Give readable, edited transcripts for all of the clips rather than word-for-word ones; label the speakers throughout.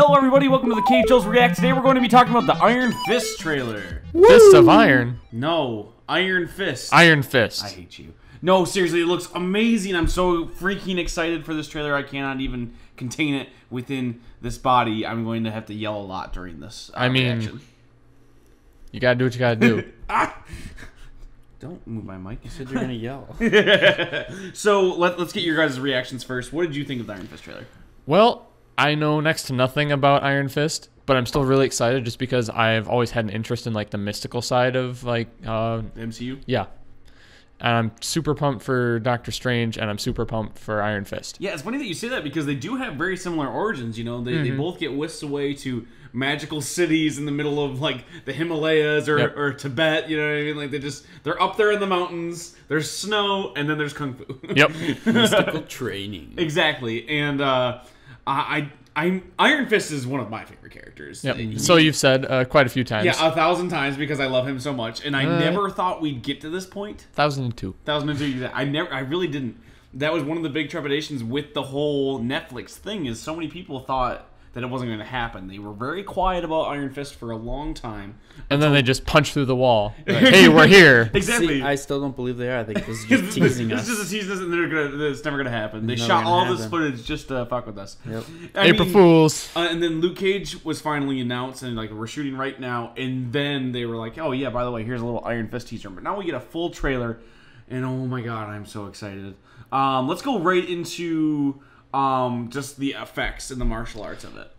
Speaker 1: Hello everybody, welcome to the Cave Chills React. Today we're going to be talking about the Iron Fist trailer.
Speaker 2: Fist of Iron?
Speaker 1: No, Iron Fist.
Speaker 2: Iron Fist.
Speaker 1: I hate you. No, seriously, it looks amazing. I'm so freaking excited for this trailer. I cannot even contain it within this body. I'm going to have to yell a lot during this reaction.
Speaker 2: You gotta do what you gotta do.
Speaker 1: Don't move my mic.
Speaker 3: You said you're gonna yell.
Speaker 1: So let's get your guys' reactions first. What did you think of the Iron Fist trailer?
Speaker 2: Well, I know next to nothing about Iron Fist, but I'm still really excited just because I've always had an interest in like the mystical side of like
Speaker 1: MCU?
Speaker 2: Yeah. And I'm super pumped for Doctor Strange, and I'm super pumped for Iron Fist.
Speaker 1: Yeah, it's funny that you say that because they do have very similar origins. You know, they both get whisked away to magical cities in the middle of like the Himalayas or Tibet. You know what I mean? Like they're up there in the mountains. There's snow, and then there's kung fu.
Speaker 2: Yep.
Speaker 3: Mystical training.
Speaker 1: Exactly, and Iron Fist is one of my favorite characters.
Speaker 2: Yep. So you've said quite a few times.
Speaker 1: Yeah, 1,000 times because I love him so much, and I never thought we'd get to this point.
Speaker 2: 1002.
Speaker 1: 1002. I really didn't. That was one of the big trepidations with the whole Netflix thing. Is so many people thought that it wasn't going to happen. They were very quiet about Iron Fist for a long time.
Speaker 2: And then they just punch through the wall. Like, hey, we're here.
Speaker 1: Exactly.
Speaker 3: See, I still don't believe they are. I think this is just teasing us.
Speaker 1: It's just a tease, and it's never going to happen. They shot all this footage just to fuck with us.
Speaker 3: Yep.
Speaker 2: April Fools.
Speaker 1: And then Luke Cage was finally announced, and like we're shooting right now. And then they were like, "Oh yeah, by the way, here's a little Iron Fist teaser." But now we get a full trailer, and oh my god, I'm so excited. Let's go right into just the effects and the martial arts of it.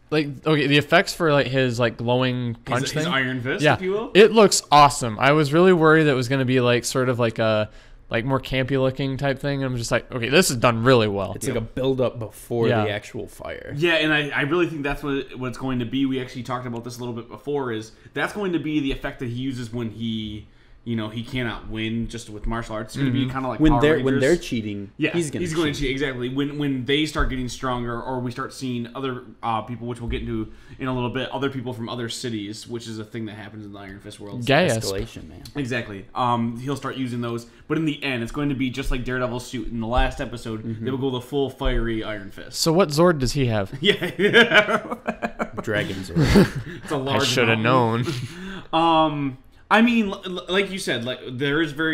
Speaker 2: Like, okay, the effects for like his like glowing punch
Speaker 1: His
Speaker 2: thing.
Speaker 1: Iron Fist,
Speaker 2: yeah,
Speaker 1: if you will.
Speaker 2: It looks awesome. I was really worried that it was going to be like sort of like a more campy looking type thing. I'm just like, okay, this is done really well.
Speaker 3: It's like a build up before the actual fire.
Speaker 1: Yeah, and I really think that's what it's going to be. We actually talked about this a little bit before. Is that's going to be the effect that he uses when he cannot win just with martial arts. It's going to be kind of like
Speaker 3: When
Speaker 1: Power
Speaker 3: when they're
Speaker 1: Rangers.
Speaker 3: cheating,
Speaker 1: Yeah,
Speaker 3: he's going
Speaker 1: to cheat. Exactly. When they start getting stronger, or we start seeing other people, which we'll get into in a little bit, other people from other cities, which is a thing that happens in the Iron Fist world.
Speaker 3: escalation, man.
Speaker 1: Exactly. He'll start using those, but in the end, it's going to be just like Daredevil's suit in the last episode. They will go the full fiery Iron Fist.
Speaker 2: So what Zord does he have?
Speaker 1: Yeah,
Speaker 3: Dragons.
Speaker 1: it's a large.
Speaker 2: I should have known.
Speaker 1: I mean, like you said, like there is there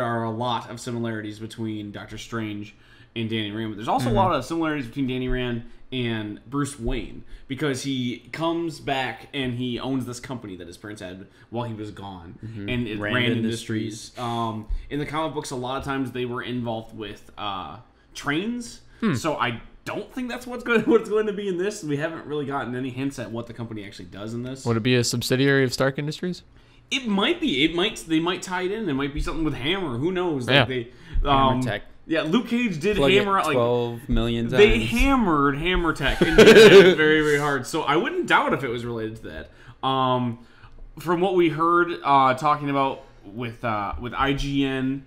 Speaker 1: are a lot of similarities between Doctor Strange and Danny Rand, but there's also a lot of similarities between Danny Rand and Bruce Wayne, because he comes back and he owns this company that his parents had while he was gone, and it's Rand Industries. In the comic books, a lot of times they were involved with trains, so I don't think that's what's going to be in this. We haven't really gotten any hints at what the company actually does in this.
Speaker 2: Would it be a subsidiary of Stark Industries?
Speaker 1: It might be. They might tie it in. It might be something with Hammer. Who knows?
Speaker 2: Yeah.
Speaker 1: Like
Speaker 3: Hammer Tech.
Speaker 1: Yeah, Luke Cage did
Speaker 3: Plug
Speaker 1: hammer
Speaker 3: it
Speaker 1: out
Speaker 3: 12 million times.
Speaker 1: They hammered Hammer Tech and did it very, very hard. So I wouldn't doubt if it was related to that. From what we heard talking about with IGN,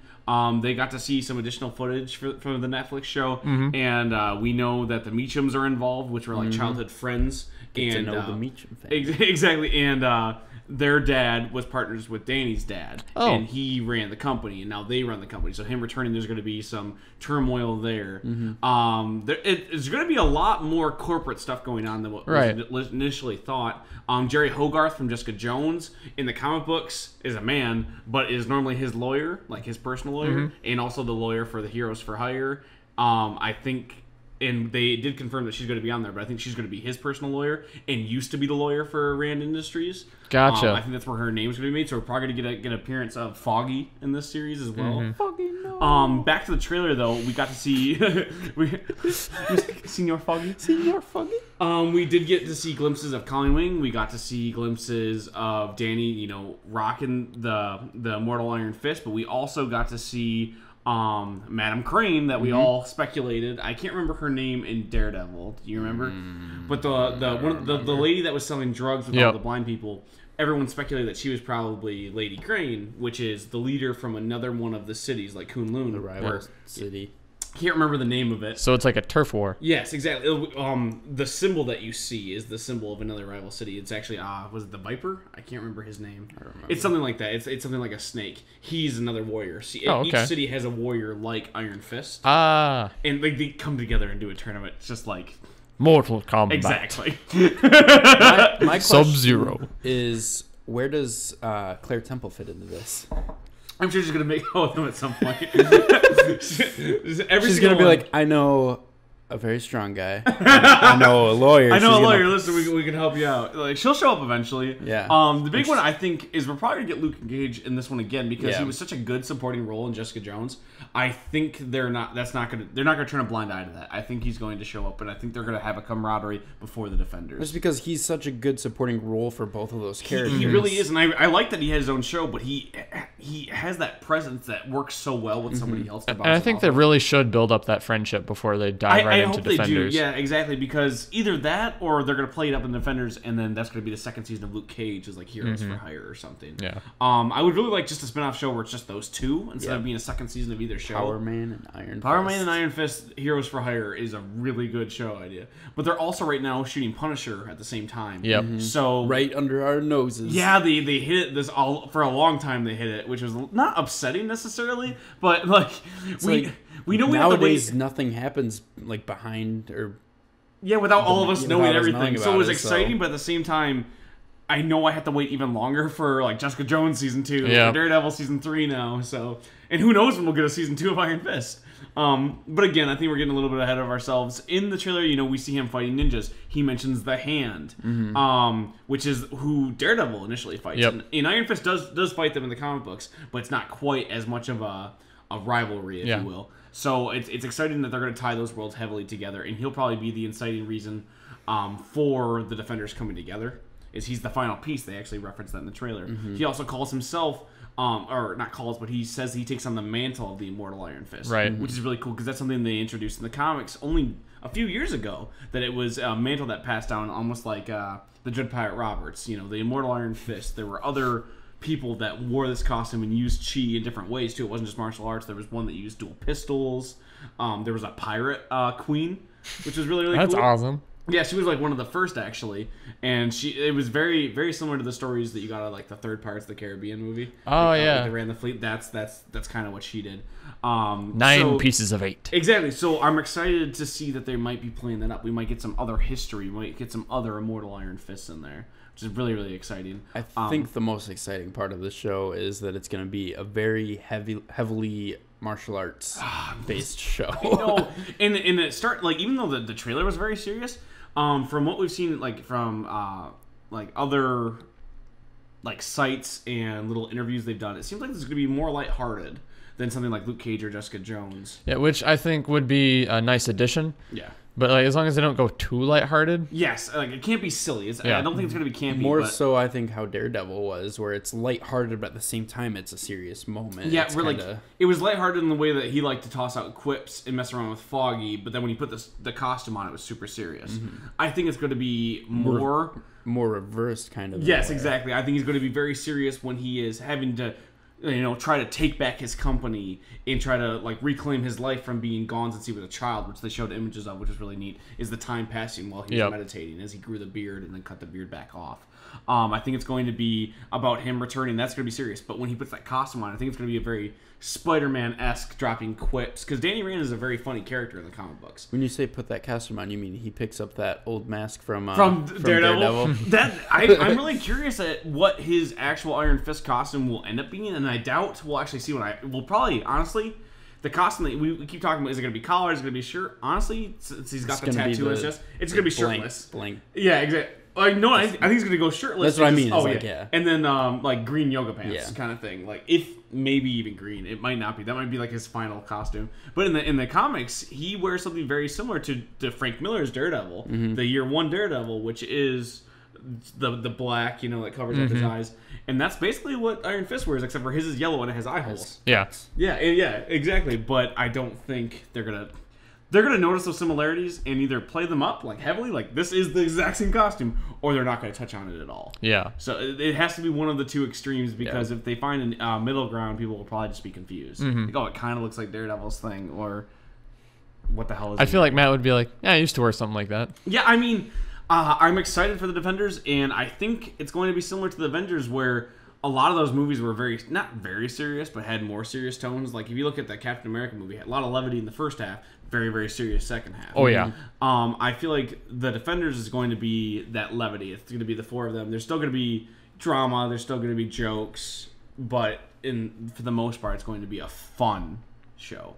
Speaker 1: they got to see some additional footage from the Netflix show, and we know that the Meachums are involved, which were like childhood friends.
Speaker 3: Get
Speaker 1: and
Speaker 3: to know the Meachum family.
Speaker 1: Exactly, and their dad was partners with Danny's dad, and he ran the company, and now they run the company. So him returning, there's going to be some turmoil there. There's going to be a lot more corporate stuff going on than what was initially thought. Jerry Hogarth from Jessica Jones in the comic books is a man, but is normally his lawyer, like his personal lawyer, and also the lawyer for the Heroes for Hire. I think. And they did confirm that she's going to be on there, but I think she's going to be his personal lawyer and used to be the lawyer for Rand Industries.
Speaker 2: Gotcha.
Speaker 1: I think that's where her name's going to be made. So we're probably going to get an appearance of Foggy in this series as well.
Speaker 3: Foggy, no.
Speaker 1: Back to the trailer though, we got to see Senor Foggy.
Speaker 3: Senor Foggy.
Speaker 1: We did get to see glimpses of Colleen Wing. We got to see glimpses of Danny, rocking the Immortal Iron Fist, but we also got to see Madam Crane that we all speculated. I can't remember her name in Daredevil. Do you remember? But the lady that was selling drugs with all the blind people, everyone speculated that she was probably Lady Crane, which is the leader from another one of the cities, like Kunlun.
Speaker 3: The rival city.
Speaker 1: can't remember the name of it.
Speaker 2: So it's like a turf war.
Speaker 1: Yes, exactly. The symbol that you see is the symbol of another rival city. It's actually was it the Viper? I can't remember his name.
Speaker 3: I remember.
Speaker 1: It's something like that. It's something like a snake. He's another warrior. See,
Speaker 2: Oh, okay.
Speaker 1: Each city has a warrior like Iron Fist,
Speaker 2: Ah,
Speaker 1: and like they come together and do a tournament. It's just like
Speaker 2: Mortal Kombat.
Speaker 1: exactly.
Speaker 3: My question
Speaker 2: Sub-Zero.
Speaker 3: is, where does Claire Temple fit into this?
Speaker 1: I'm sure she's gonna make out with him at some point.
Speaker 3: She's gonna be like, I know a very strong guy. I know a lawyer.
Speaker 1: I know
Speaker 3: She's
Speaker 1: a lawyer.
Speaker 3: gonna-
Speaker 1: Listen, we can help you out. Like she'll show up eventually.
Speaker 3: Yeah.
Speaker 1: The big one I think is we're probably gonna get Luke Cage in this one again because
Speaker 3: Yeah.
Speaker 1: he was such a good supporting role in Jessica Jones. I think they're not gonna turn a blind eye to that. I think he's going to show up, and I think they're gonna have a camaraderie before the Defenders.
Speaker 3: Just because he's such a good supporting role for both of those characters.
Speaker 1: He really is, and I like that he has his own show, but he has that presence that works so well with somebody else. To
Speaker 2: And I think they really should build up that friendship before they dive right
Speaker 1: I
Speaker 2: into
Speaker 1: hope they
Speaker 2: Defenders.
Speaker 1: do. Yeah, exactly. Because either that, or they're going to play it up in Defenders, and then that's going to be the second season of Luke Cage as like Heroes for Hire or something.
Speaker 2: Yeah.
Speaker 1: I would really like just a spin-off show where it's just those two instead of being a second season of either show.
Speaker 3: Power Man and Iron
Speaker 1: Power
Speaker 3: Fist.
Speaker 1: Man and Iron Fist Heroes for Hire is a really good show idea. But they're also right now shooting Punisher at the same time.
Speaker 2: Yep.
Speaker 1: So
Speaker 3: Right under our noses.
Speaker 1: yeah, they hit it this all for a long time. They hit it, which was not upsetting necessarily, but like we know we have to
Speaker 3: nowadays
Speaker 1: wait.
Speaker 3: nothing happens like behind or
Speaker 1: Yeah, without all of us
Speaker 3: without
Speaker 1: knowing
Speaker 3: us
Speaker 1: everything.
Speaker 3: knowing
Speaker 1: So it
Speaker 3: about
Speaker 1: was
Speaker 3: it, so-
Speaker 1: exciting, but at the same time, I know I have to wait even longer for like Jessica Jones season 2,
Speaker 2: Yeah.
Speaker 1: or Daredevil season 3 now. So, and who knows when we'll get a season 2 of Iron Fist. But again, I think we're getting a little bit ahead of ourselves. In the trailer, we see him fighting ninjas. He mentions the Hand, which is who Daredevil initially fights.
Speaker 2: Yep.
Speaker 1: And Iron Fist does fight them in the comic books, but it's not quite as much of a rivalry, if
Speaker 2: Yeah.
Speaker 1: you will. So it's exciting that they're going to tie those worlds heavily together, and he'll probably be the inciting reason for the Defenders coming together. Is he's the final piece? They actually reference that in the trailer. He also calls himself, or not calls, but he says he takes on the mantle of the Immortal Iron Fist,
Speaker 2: Right.
Speaker 1: Which is really cool because that's something they introduced in the comics only a few years ago. That it was a mantle that passed down, almost like the Dread Pirate Roberts. The Immortal Iron Fist. There were other people that wore this costume and used chi in different ways too. It wasn't just martial arts. There was one that used dual pistols. There was a pirate queen, which was really
Speaker 2: That's
Speaker 1: cool.
Speaker 2: awesome.
Speaker 1: Yeah, she was like one of the first actually, and it was very very similar to the stories that you got out of like the third Pirates of the Caribbean movie.
Speaker 2: Oh,
Speaker 1: Like,
Speaker 2: yeah.
Speaker 1: they ran the fleet. That's kind of what she did.
Speaker 2: 9 pieces of 8.
Speaker 1: Exactly. So I'm excited to see that they might be playing that up. We might get some other history. We might get some other Immortal Iron Fists in there, which is really really exciting.
Speaker 3: I think the most exciting part of the show is that it's going to be a very heavily martial arts based show.
Speaker 1: No, and it start like even though the trailer was very serious, from what we've seen like from like other like sites and little interviews they've done, it seems like this is going to be more lighthearted than something like Luke Cage or Jessica Jones.
Speaker 2: Yeah, which I think would be a nice addition.
Speaker 1: Yeah.
Speaker 2: But like, as long as they don't go too lighthearted.
Speaker 1: Yes, like it can't be silly.
Speaker 2: Yeah.
Speaker 1: I don't think it's going to be campy.
Speaker 3: More
Speaker 1: but,
Speaker 3: so, I think how Daredevil was, where it's lighthearted, but at the same time, it's a serious moment.
Speaker 1: Yeah,
Speaker 3: it's
Speaker 1: we're
Speaker 3: kinda,
Speaker 1: like it was lighthearted in the way that he liked to toss out quips and mess around with Foggy, but then when he put the costume on, it was super serious. I think it's going to be more
Speaker 3: reversed kind of.
Speaker 1: Yes,
Speaker 3: in a way.
Speaker 1: exactly. I think he's going to be very serious when he is having to, try to take back his company and try to like reclaim his life from being gone since he was a child, which they showed images of, which is really neat. Is the time passing while he was
Speaker 2: Yep.
Speaker 1: meditating as he grew the beard and then cut the beard back off. I think it's going to be about him returning. That's going to be serious. But when he puts that costume on, I think it's going to be a very Spider-Man-esque dropping quips because Danny Rand is a very funny character in the comic books.
Speaker 3: When you say put that costume on, you mean he picks up that old mask from
Speaker 1: Daredevil. I'm really curious at what his actual Iron Fist costume will end up being, and I doubt we'll actually see we'll probably honestly the costume that we keep talking about, is it going to be collar, is it going to be shirt? Honestly, since he's got the tattoo on his chest, it's going to be shirtless.
Speaker 3: Blank.
Speaker 1: Yeah, exactly. No, I think he's going to go shirtless.
Speaker 3: That's what I
Speaker 1: because-
Speaker 3: mean, is like, yeah.
Speaker 1: And then like green yoga pants
Speaker 3: Yeah.
Speaker 1: kind of thing. Like if maybe even green, it might not be. That might be like his final costume. But in the comics, he wears something very similar to Frank Miller's Daredevil, the Year One Daredevil, which is the black, that covers up his eyes, and that's basically what Iron Fist wears, except for his is yellow and it has eye holes.
Speaker 2: Yeah.
Speaker 1: Yeah, exactly. But I don't think they're gonna notice those similarities and either play them up like heavily, like this is the exact same costume, or they're not gonna touch on it at all.
Speaker 2: Yeah.
Speaker 1: So it has to be one of the two extremes because if they find a middle ground, people will probably just be confused. Like, oh, it kind of looks like Daredevil's thing, or what the hell is
Speaker 2: I feel like Matt would be like, yeah, I used to wear something like that.
Speaker 1: Yeah, I mean, I'm excited for the Defenders, and I think it's going to be similar to the Avengers, where a lot of those movies were not very serious, but had more serious tones. Like, if you look at the Captain America movie, it had a lot of levity in the first half, very, very serious second half.
Speaker 2: Oh, yeah.
Speaker 1: I feel like the Defenders is going to be that levity. It's going to be the four of them. There's still going to be drama. There's still going to be jokes. But for the most part, it's going to be a fun show.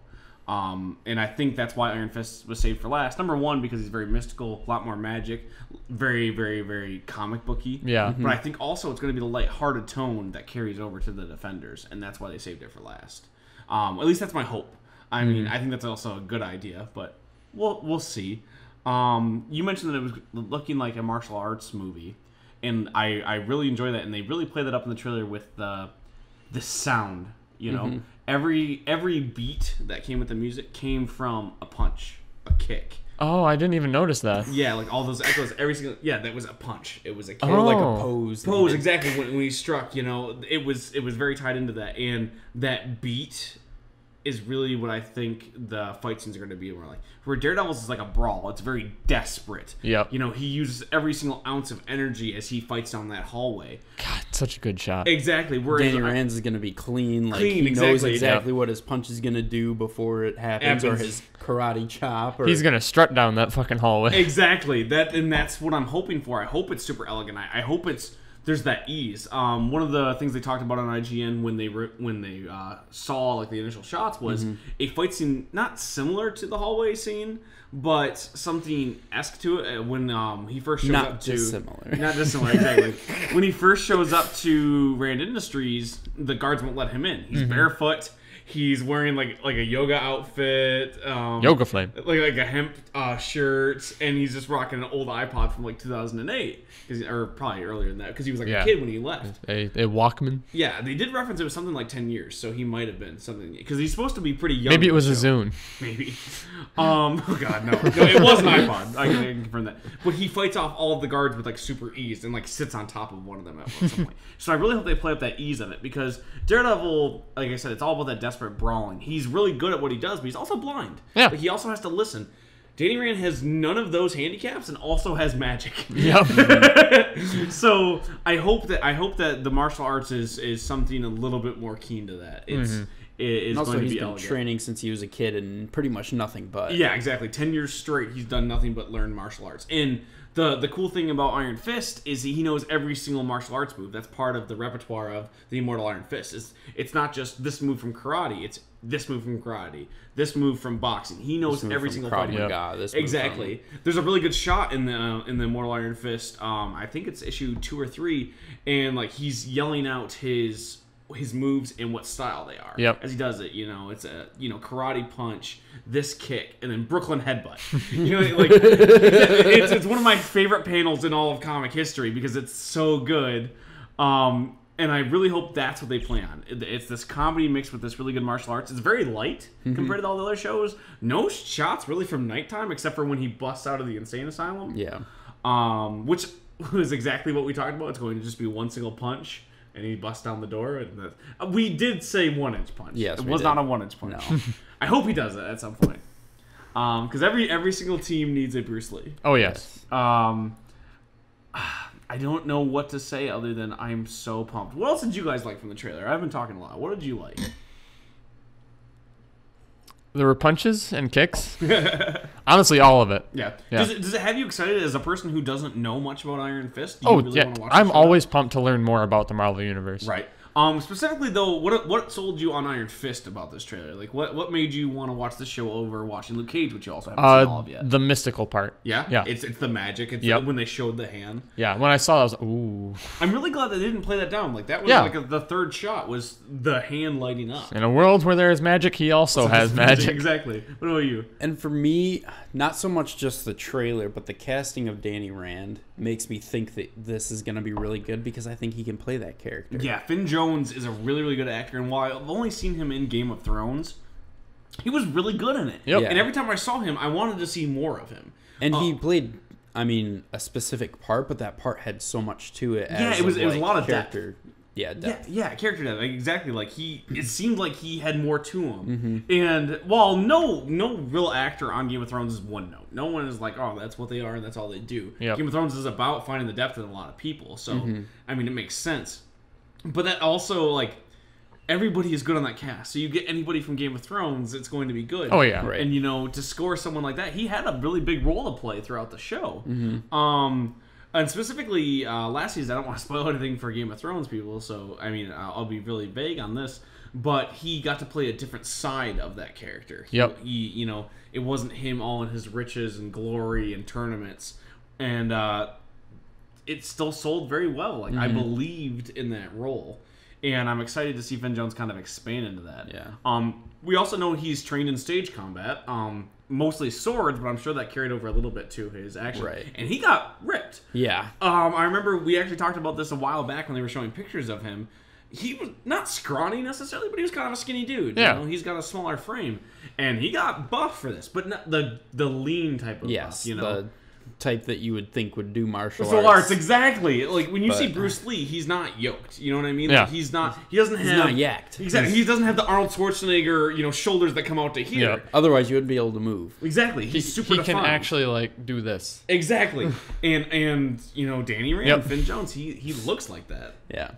Speaker 1: And I think that's why Iron Fist was saved for last. Number one, because he's very mystical, a lot more magic, very, very, very comic booky.
Speaker 2: Yeah.
Speaker 1: But I think also it's going to be the lighthearted tone that carries over to the Defenders, and that's why they saved it for last. At least that's my hope. I mean, I think that's also a good idea, but we'll see. You mentioned that it was looking like a martial arts movie, and I really enjoy that, and they really play that up in the trailer with the sound. You know, every beat that came with the music came from a punch, a kick.
Speaker 2: Oh, I didn't even notice that.
Speaker 1: Yeah, like all those echoes, that was a punch. It was a kick.
Speaker 3: Or like a
Speaker 2: Oh.
Speaker 3: pose.
Speaker 1: Exactly. When he struck, it was very tied into that, and that beat is really what I think the fight scenes are going to be. Where Daredevil's is like a brawl. It's very desperate.
Speaker 2: Yep.
Speaker 1: He uses every single ounce of energy as he fights down that hallway.
Speaker 2: God, such a good shot.
Speaker 1: Exactly. Whereas
Speaker 3: Danny Rand is going to be clean. Like,
Speaker 1: Clean,
Speaker 3: he knows
Speaker 1: exactly,
Speaker 3: exactly what his punch is going to do before it happens, or his karate chop. Or...
Speaker 2: He's going to strut down that fucking hallway.
Speaker 1: Exactly. That's what I'm hoping for. I hope it's super elegant. I hope there's that ease. One of the things they talked about on IGN when they saw like the initial shots was a fight scene not similar to the hallway scene, but something esque to it. When he first shows
Speaker 3: Not
Speaker 1: up to
Speaker 3: dissimilar.
Speaker 1: not dissimilar exactly. When he first shows up to Rand Industries, the guards won't let him in. He's barefoot. He's wearing like a yoga outfit,
Speaker 2: Yoga Flame.
Speaker 1: like a hemp shirt, and he's just rocking an old iPod from like 2008, or probably earlier than that, because he was like a kid when he left.
Speaker 2: A Walkman.
Speaker 1: Yeah, they did reference it was something like 10 years, so he might have been something, because he's supposed to be pretty young.
Speaker 2: Maybe it was
Speaker 1: in
Speaker 2: a
Speaker 1: the show.
Speaker 2: Zune.
Speaker 1: Maybe. Oh god, no, it was an iPod. I can confirm that. But he fights off all of the guards with like super ease and like sits on top of one of them at some point. So I really hope they play up that ease of it, because Daredevil, like I said, it's all about that desperate brawling. He's really good at what he does, but he's also blind.
Speaker 2: Yeah.
Speaker 1: Like, he also has to listen. Danny Rand has none of those handicaps and also has magic.
Speaker 2: Yep.
Speaker 1: So I hope that the martial arts is something a little bit more keen to that. It's
Speaker 3: also,
Speaker 1: going to
Speaker 3: he's
Speaker 1: be
Speaker 3: been
Speaker 1: elegant.
Speaker 3: training since he was a kid and pretty much nothing but.
Speaker 1: Yeah, exactly. 10 years straight, he's done nothing but learn martial arts. And the cool thing about Iron Fist is he knows every single martial arts move. That's part of the repertoire of the Immortal Iron Fist. It's not just this move from karate. It's this move from karate, this move from boxing. He knows every single
Speaker 3: Krav
Speaker 1: fighting
Speaker 3: Maga, this move
Speaker 1: exactly. There's a really good shot in the Immortal Iron Fist. I think it's issue 2 or 3, and like he's yelling out his moves and what style they are.
Speaker 2: Yep.
Speaker 1: As he does it, it's a karate punch, this kick, and then Brooklyn headbutt. It's one of my favorite panels in all of comic history because it's so good. And I really hope that's what they play on. It's this comedy mixed with this really good martial arts. It's very light compared to all the other shows. No shots really from nighttime except for when he busts out of the insane asylum.
Speaker 3: Yeah.
Speaker 1: Which was exactly what we talked about. It's going to just be one single punch. And he busts down the door. And we did say 1-inch punch.
Speaker 3: Yes,
Speaker 1: it
Speaker 3: we
Speaker 1: was
Speaker 3: did.
Speaker 1: not a 1-inch punch.
Speaker 3: No.
Speaker 1: I hope he does it at some point. Because every single team needs a Bruce Lee.
Speaker 2: Oh, yes.
Speaker 1: I don't know what to say other than I'm so pumped. What else did you guys like from the trailer? I've been talking a lot. What did you like?
Speaker 2: There were punches and kicks. Honestly, all of it.
Speaker 1: Yeah.
Speaker 2: Yeah.
Speaker 1: Does it have you excited as a person who doesn't know much about Iron Fist? Do you really
Speaker 2: Yeah.
Speaker 1: want to watch
Speaker 2: I'm
Speaker 1: the show?
Speaker 2: always pumped to learn more about the Marvel Universe.
Speaker 1: Right. Specifically though, what sold you on Iron Fist about this trailer? Like what made you want to watch the show over watching Luke Cage, which you also haven't seen all of yet?
Speaker 2: The mystical part.
Speaker 1: Yeah?
Speaker 2: Yeah.
Speaker 1: It's the magic. It's
Speaker 2: Yep.
Speaker 1: when they showed the hand.
Speaker 2: Yeah. When I saw that, I was like, ooh.
Speaker 1: I'm really glad they didn't play that down. Like that was
Speaker 2: Yeah.
Speaker 1: like the third shot was the hand lighting up.
Speaker 2: In a world where there is magic, he also has magic.
Speaker 1: Exactly. What about you?
Speaker 3: And for me, not so much just the trailer, but the casting of Danny Rand makes me think that this is going to be really good because I think he can play that character.
Speaker 1: Yeah, Finn Jones is a really, really good actor, and while I've only seen him in Game of Thrones, he was really good in it.
Speaker 2: Yep.
Speaker 3: Yeah.
Speaker 1: And every time I saw him, I wanted to see more of him.
Speaker 3: And he played, a specific part, but that part had so much to it.
Speaker 1: Yeah,
Speaker 3: as
Speaker 1: it was a lot of
Speaker 3: character depth.
Speaker 1: Yeah, character depth. Like, exactly. Like it seemed like he had more to him.
Speaker 3: Mm-hmm.
Speaker 1: And while no real actor on Game of Thrones is one note. No one is like, oh, that's what they are and that's all they do.
Speaker 2: Yep.
Speaker 1: Game of Thrones is about finding the depth in a lot of people. So
Speaker 3: Mm-hmm.
Speaker 1: I mean, it makes sense. But that also like everybody is good on that cast. So you get anybody from Game of Thrones, it's going to be good.
Speaker 2: Oh, yeah.
Speaker 3: Right.
Speaker 1: And to score someone like that, he had a really big role to play throughout the show. And specifically, last season, I don't want to spoil anything for Game of Thrones people, so, I mean, I'll be really vague on this, but he got to play a different side of that character.
Speaker 2: Yep.
Speaker 1: He it wasn't him all in his riches and glory and tournaments, and it still sold very well. Like, I believed in that role, and I'm excited to see Finn Jones kind of expand into that.
Speaker 3: Yeah.
Speaker 1: We also know he's trained in stage combat, mostly swords, but I'm sure that carried over a little bit to his action.
Speaker 3: Right.
Speaker 1: And he got ripped.
Speaker 3: Yeah.
Speaker 1: I remember we actually talked about this a while back when they were showing pictures of him. He was not scrawny necessarily, but he was kind of a skinny dude.
Speaker 2: Yeah.
Speaker 1: He's got a smaller frame, and he got buffed for this, but not the lean type of
Speaker 3: Yes.
Speaker 1: buff.
Speaker 3: The type that you would think would do martial
Speaker 1: Martial
Speaker 3: arts.
Speaker 1: arts, exactly. Like when you
Speaker 3: But-
Speaker 1: see Bruce Lee, he's not yoked. You know what I mean?
Speaker 2: Yeah.
Speaker 1: Like, he's not. He doesn't have.
Speaker 3: not yacked.
Speaker 1: Exactly. He doesn't have the Arnold Schwarzenegger, shoulders that come out to here.
Speaker 2: Yeah.
Speaker 3: Otherwise, you wouldn't be able to move.
Speaker 1: Exactly. He's super
Speaker 2: He can
Speaker 1: defined.
Speaker 2: actually like do this.
Speaker 1: Exactly. and Danny Rand,
Speaker 2: Yep.
Speaker 1: Finn Jones, he looks like that.
Speaker 3: Yeah.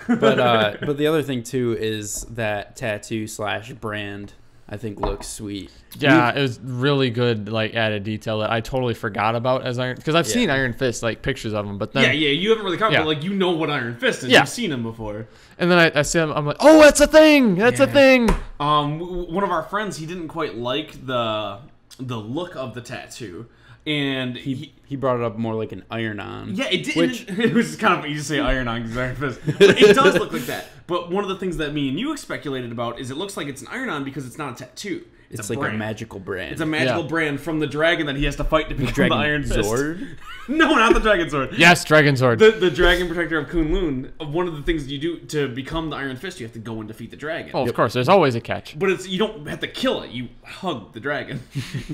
Speaker 3: But the other thing too is that tattoo / brand I think looks sweet.
Speaker 2: Yeah, it was really good, like added detail that I totally forgot about as Iron, because I've seen Iron Fist, like pictures of him, but then
Speaker 1: Yeah, you haven't really covered,
Speaker 2: Yeah.
Speaker 1: but like what Iron Fist is.
Speaker 2: Yeah.
Speaker 1: You've seen him before.
Speaker 2: and then I see him, I'm like, oh, that's a thing, that's a
Speaker 1: Yeah.
Speaker 2: thing.
Speaker 1: One of our friends, he didn't quite like the look of the tattoo, and
Speaker 3: He brought it up more like an iron-on.
Speaker 1: yeah, it did.
Speaker 3: Which-
Speaker 1: It was kind of easy to say iron on because Iron Fist. But it does look like that. But one of the things that me and you speculated about is it looks like it's an iron on because it's not a tattoo.
Speaker 3: It's
Speaker 1: a
Speaker 3: like
Speaker 1: brand.
Speaker 3: a magical brand.
Speaker 1: It's a magical
Speaker 2: Yeah.
Speaker 1: brand from the dragon that he has to fight to become
Speaker 3: Dragon
Speaker 1: the Iron Fist.
Speaker 3: Zord?
Speaker 1: No, not the Dragon Sword.
Speaker 2: Yes, Dragon Sword.
Speaker 1: The Dragon Protector of Kunlun. One of the things you do to become the Iron Fist, you have to go and defeat the dragon.
Speaker 2: Oh, of course, there's always a catch.
Speaker 1: But you don't have to kill it. You hug the dragon,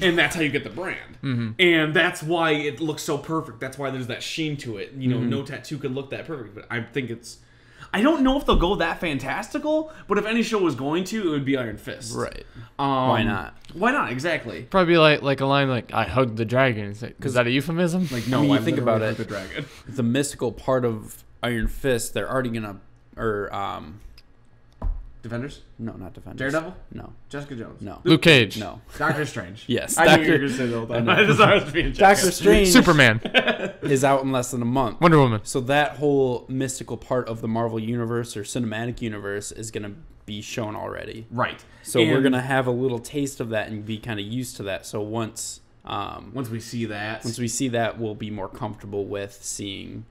Speaker 1: and that's how you get the brand. And that's why it looks so perfect. That's why there's that sheen to it. No tattoo could look that perfect. But I think I don't know if they'll go that fantastical. But if any show was going to, it would be Iron Fist.
Speaker 3: Right.
Speaker 1: Why
Speaker 3: not?
Speaker 1: Why not? Exactly.
Speaker 2: Probably like a line like "I hugged the dragon." Is that a euphemism?
Speaker 1: Like
Speaker 3: I mean, you think
Speaker 1: literally
Speaker 3: about
Speaker 1: hugged
Speaker 3: it.
Speaker 1: the dragon.
Speaker 3: The mystical part of Iron Fist, they're already gonna,
Speaker 1: Defenders.
Speaker 3: no, not Defenders.
Speaker 1: Daredevil.
Speaker 3: No,
Speaker 1: Jessica Jones.
Speaker 3: no,
Speaker 2: Luke Cage.
Speaker 3: no.
Speaker 1: Doctor Strange.
Speaker 3: Yes,
Speaker 1: I knew you were going to say the whole time. I just thought I was being
Speaker 3: Doctor Strange
Speaker 2: Superman.
Speaker 3: is out in less than a month.
Speaker 2: Wonder Woman.
Speaker 3: So that whole mystical part of the Marvel universe or cinematic universe is gonna be shown already.
Speaker 1: Right.
Speaker 3: So we're
Speaker 1: And
Speaker 3: gonna have a little taste of that and be kind of used to that. So once
Speaker 1: once we see that,
Speaker 3: we see that, we'll be more comfortable with seeing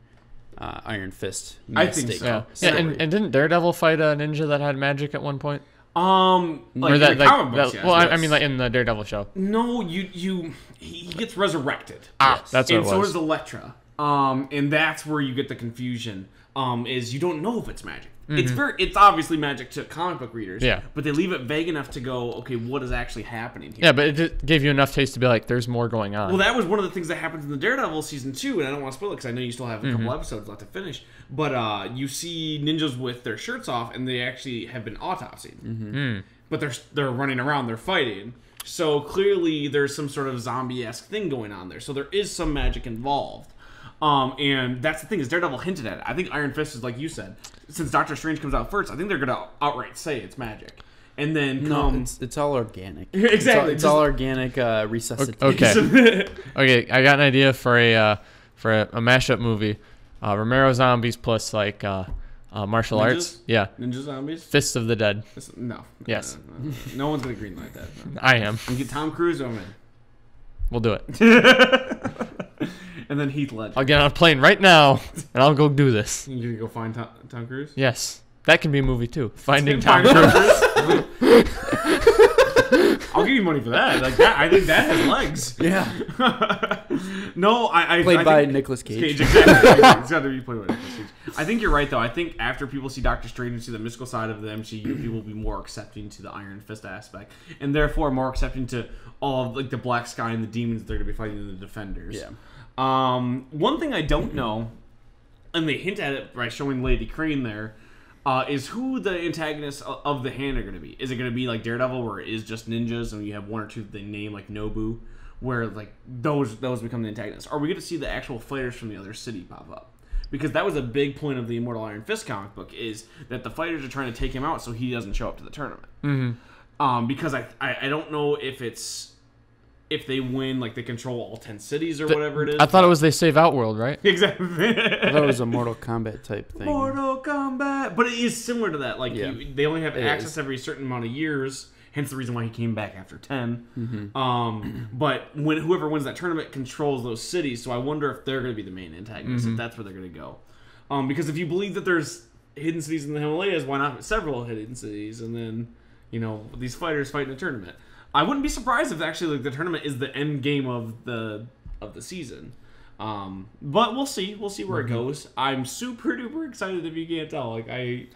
Speaker 3: Iron Fist.
Speaker 1: I think
Speaker 3: mystic
Speaker 1: so.
Speaker 2: Yeah,
Speaker 3: story.
Speaker 2: and didn't Daredevil fight a ninja that had magic at one point?
Speaker 1: like
Speaker 2: Or
Speaker 1: in
Speaker 2: that
Speaker 1: the comic books, yes.
Speaker 2: well, I
Speaker 3: yes.
Speaker 2: mean like in the Daredevil show.
Speaker 1: No, he gets resurrected.
Speaker 2: That's what
Speaker 1: And
Speaker 2: it
Speaker 1: so
Speaker 2: was.
Speaker 1: does Elektra. And that's where you get the confusion. Is you don't know if it's magic. It's obviously magic to comic book readers.
Speaker 2: Yeah.
Speaker 1: But they leave it vague enough to go, okay, what is actually happening here?
Speaker 2: Yeah, but it just gave you enough taste to be like, there's more going on.
Speaker 1: Well, that was one of the things that happens in the Daredevil season 2, and I don't want to spoil it because I know you still have a couple episodes left to finish. But you see ninjas with their shirts off, and they actually have been autopsied. But they're running around, they're fighting. So clearly, there's some sort of zombie-esque thing going on there. So there is some magic involved. And that's the thing is Daredevil hinted at it. I think Iron Fist is like you said. Since Doctor Strange comes out first, I think they're gonna outright say it's magic. And then
Speaker 3: no, it's all organic.
Speaker 1: Exactly.
Speaker 3: It's all organic resuscitation.
Speaker 2: Okay. Okay, I got an idea for a mashup movie. Romero zombies plus like martial
Speaker 1: Ninjas?
Speaker 2: arts. Yeah.
Speaker 1: Ninja zombies?
Speaker 2: Fists of the Dead.
Speaker 1: No.
Speaker 2: Yes.
Speaker 1: No one's gonna greenlight that. No.
Speaker 2: I am.
Speaker 1: You get Tom Cruise, I'm in.
Speaker 2: We'll do it.
Speaker 1: And then Heath Ledger.
Speaker 2: I'll get on a plane right now and I'll go do this.
Speaker 1: You gonna go find Tom Cruise?
Speaker 2: Yes. That can be a movie too. Finding Tom Cruise.
Speaker 1: I'll give you money for that. Like that, I think that has legs.
Speaker 3: Yeah.
Speaker 1: No, I
Speaker 3: Played
Speaker 1: I
Speaker 3: by
Speaker 1: think,
Speaker 3: Nicolas Cage.
Speaker 1: exactly. It's got to be played by Nicolas Cage. I think you're right though. I think after people see Doctor Strange and see the mystical side of the MCU, people will be more accepting to the Iron Fist aspect, and therefore more accepting to all of like the Black Sky and the demons they're gonna be fighting in the Defenders.
Speaker 3: Yeah.
Speaker 1: One thing I don't know and they hint at it by showing Lady Crane there, is who the antagonists of the Hand are going to be. Is it going to be like Daredevil, where it is just ninjas, and you have one or two that they name like Nobu, where like those become the antagonists? Are we going to see the actual fighters from the other city pop up? Because that was a big point of the Immortal Iron Fist comic book, is that the fighters are trying to take him out so he doesn't show up to the tournament.
Speaker 2: Mm-hmm.
Speaker 1: Because I don't know if they win, like they control all 10 cities or whatever it is.
Speaker 2: I thought it was they save Outworld, right?
Speaker 1: Exactly.
Speaker 3: I thought it was a Mortal Kombat type thing.
Speaker 1: Mortal Kombat. But it is similar to that. Like, they only have access
Speaker 3: is.
Speaker 1: every certain amount of years, hence the reason why he came back after 10.
Speaker 3: Mm-hmm.
Speaker 1: But when whoever wins that tournament controls those cities, so I wonder if they're going to be the main antagonists, if that's where they're going to go. Because if you believe that there's hidden cities in the Himalayas, why not several hidden cities? And then, these fighters fight in a tournament. I wouldn't be surprised if actually like the tournament is the end game of the season. But we'll see. We'll see where it goes. I'm super duper excited if you can't tell. Like I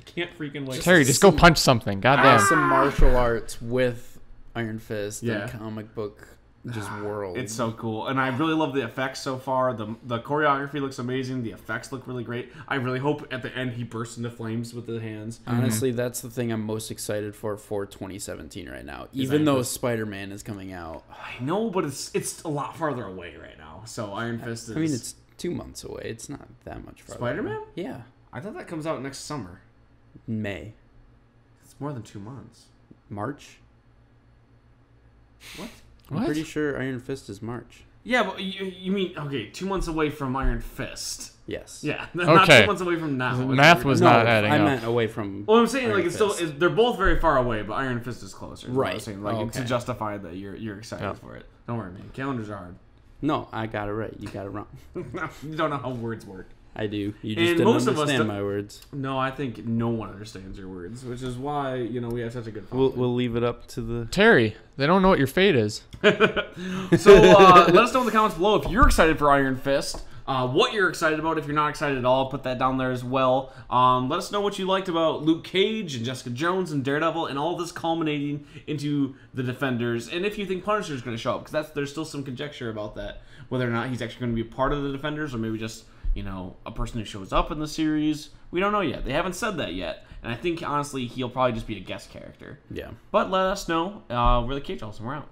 Speaker 1: can't freaking wait.
Speaker 2: Terry, just go punch something. Goddamn.
Speaker 3: Some martial arts with Iron Fist
Speaker 1: Yeah.
Speaker 3: and comic book just world.
Speaker 1: It's so cool, and I really love the effects so far. The choreography looks amazing. The effects look really great. I really hope at the end he bursts into flames with the hands.
Speaker 3: Honestly, that's the thing I'm most excited for 2017 right now. Even though Spider-Man is coming out.
Speaker 1: I know, but it's a lot farther away right now. So Iron Fist is...
Speaker 3: I mean, it's 2 months away. It's not that much farther.
Speaker 1: Spider-Man?
Speaker 3: Yeah.
Speaker 1: I thought that comes out next summer.
Speaker 3: May.
Speaker 1: It's more than 2 months.
Speaker 3: March?
Speaker 1: What?
Speaker 3: I'm pretty sure Iron Fist is March.
Speaker 1: Yeah, but you mean, okay, 2 months away from Iron Fist.
Speaker 3: Yes.
Speaker 1: Yeah, not 2 months away from now.
Speaker 2: Math was not adding
Speaker 3: I
Speaker 2: up.
Speaker 3: meant away from
Speaker 1: Well, I'm saying,
Speaker 3: Iron
Speaker 1: like, it's
Speaker 3: Fist.
Speaker 1: still, they're both very far away, but Iron Fist is closer. Is what I'm
Speaker 3: Right.
Speaker 1: saying. Like,
Speaker 3: Okay.
Speaker 1: to justify that you're excited for it. Don't worry, man. Calendars are hard.
Speaker 3: No, I got it right. You got it wrong.
Speaker 1: You don't know how words work.
Speaker 3: I do. You just
Speaker 1: And
Speaker 3: didn't
Speaker 1: most of us
Speaker 3: understand
Speaker 1: don't-
Speaker 3: my words.
Speaker 1: No, I think no one understands your words, which is why, we have such a good
Speaker 3: We'll
Speaker 1: following.
Speaker 3: leave it up to the...
Speaker 2: Terry, they don't know what your fate is.
Speaker 1: So let us know in the comments below if you're excited for Iron Fist, what you're excited about. If you're not excited at all, put that down there as well. Let us know what you liked about Luke Cage and Jessica Jones and Daredevil and all this culminating into the Defenders. And if you think Punisher's going to show up, because there's still some conjecture about that, whether or not he's actually going to be a part of the Defenders or maybe just, a person who shows up in the series. We don't know yet. They haven't said that yet. And I think, honestly, he'll probably just be a guest character.
Speaker 3: Yeah.
Speaker 1: But let us know. We're the Cage Halls, and we're out.